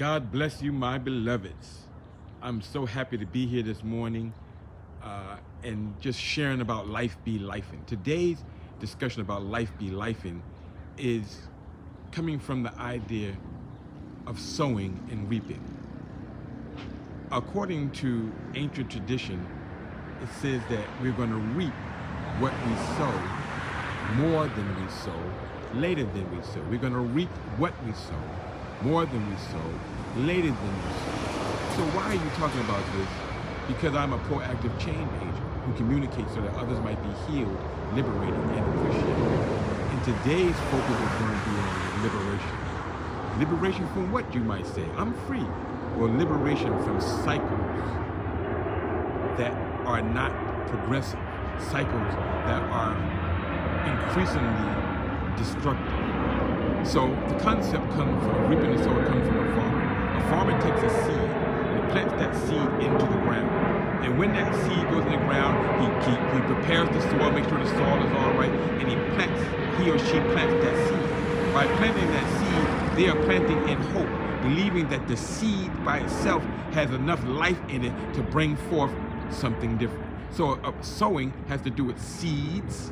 God bless you, my beloveds. I'm so happy to be here this morning and just sharing about life be lifing. Today's discussion about life be lifing is coming from the idea of sowing and reaping. According to ancient tradition, it says that we're going to reap what we sow more than we sow, later than we sow. We're going to reap what we sow more than we sow, later than we sow. So why are you talking about this? Because I'm a proactive change agent who communicates so that others might be healed, liberated, and appreciated. And today's focus is going to be on liberation. Liberation from what, you might say? I'm free. Well, liberation from cycles that are not progressive, cycles that are increasingly destructive. So the concept comes from reaping and sowing comes from a farmer. A farmer takes a seed and he plants that seed into the ground. And when that seed goes in the ground, he prepares the soil, makes sure the soil is all right, and he or she plants that seed. By planting that seed, they are planting in hope, believing that the seed by itself has enough life in it to bring forth something different. So sowing has to do with seeds,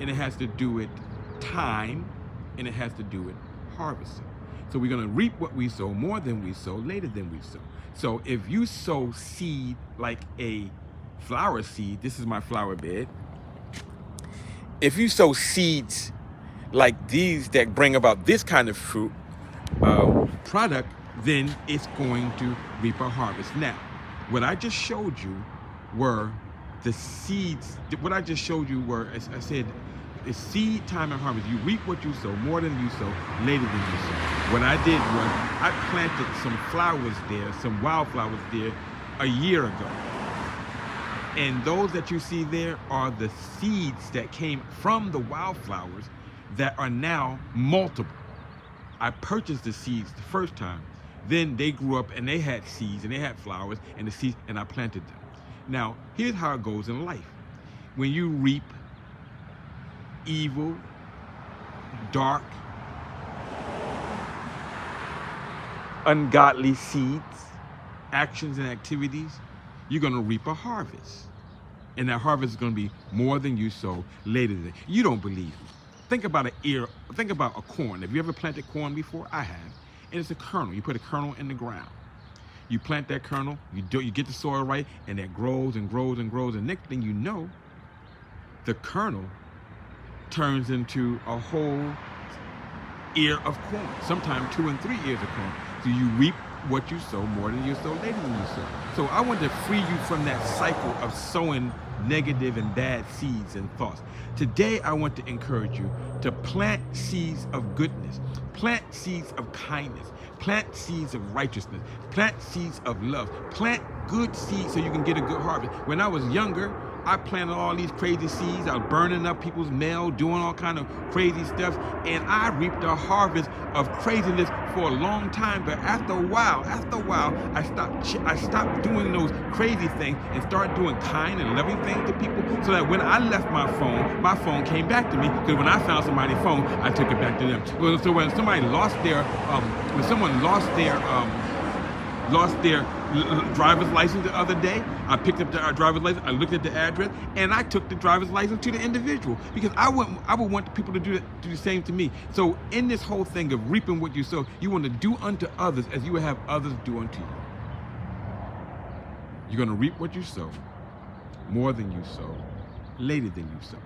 and it has to do with time, and it has to do with harvesting. So we're going to reap what we sow more than we sow, later than we sow. So if you sow seed like a flower seed, this is my flower bed. If you sow seeds like these that bring about this kind of fruit product, then it's going to reap a harvest. Now, what I just showed you were the seeds. What I just showed you were, as I said, it's seed time and harvest. You reap what you sow, more than you sow, later than you sow. What I did was I planted some flowers there, some wildflowers there, a year ago. And those that you see there are the seeds that came from the wildflowers that are now multiple. I purchased the seeds the first time. Then they grew up and they had seeds and they had flowers and the seeds, and I planted them. Now, here's how it goes in life. When you reap evil, dark, ungodly seeds, actions and activities, you're going to reap a harvest. And that harvest is going to be more than you sow, later than. You don't believe me. Think about a corn. Have you ever planted corn before? I have. And it's a kernel. You put a kernel in the ground. You plant that kernel, you get the soil right, and that grows and grows and grows. And next thing you know, the kernel turns into a whole ear of corn, sometimes 2 and 3 ears of corn. So you reap what you sow more than you sow, later than you sow. So I want to free you from that cycle of sowing negative and bad seeds and thoughts. Today I want to encourage you to plant seeds of goodness, plant seeds of kindness, plant seeds of righteousness, plant seeds of love, plant good seeds so you can get a good harvest. When I was younger, I planted all these crazy seeds. I was burning up people's mail, doing all kind of crazy stuff, and I reaped a harvest of craziness for a long time. But after a while, I stopped doing those crazy things and started doing kind and loving things to people. So that when I left my phone came back to me. Because when I found somebody's phone, I took it back to them. So when somebody lost their, when someone lost their driver's license the other day, I picked up the driver's license, I looked at the address, and I took the driver's license to the individual, because I would want people to do the same to me. So in this whole thing of reaping what you sow, you want to do unto others as you would have others do unto you. You're going to reap what you sow, more than you sow, later than you sow.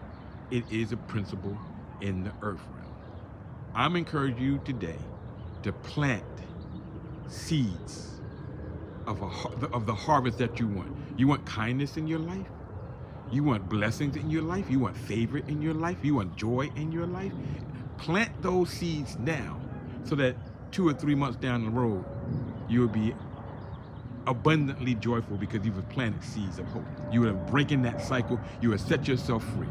It is a principle in the earth realm. I'm encouraging you today to plant seeds of the harvest that you want. You want kindness in your life? You want blessings in your life? You want favor in your life? You want joy in your life? Plant those seeds now so that 2 or 3 months down the road, you'll be abundantly joyful because you've planted seeds of hope. You are breaking that cycle. You have set yourself free.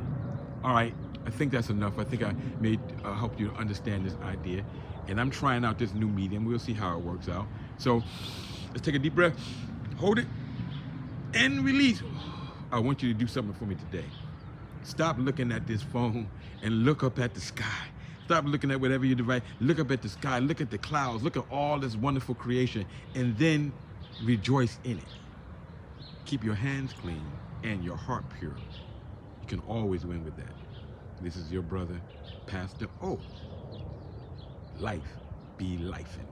All right, I think that's enough. I think I may help you understand this idea. And I'm trying out this new medium. We'll see how it works out. So let's take a deep breath, hold it, and release. I want you to do something for me today. Stop looking at this phone and look up at the sky. Stop looking at whatever you device. Look up at the sky. Look at the clouds. Look at all this wonderful creation, and then rejoice in it. Keep your hands clean and your heart pure. You can always win with that. This is your brother, Pastor O. Life be lifing.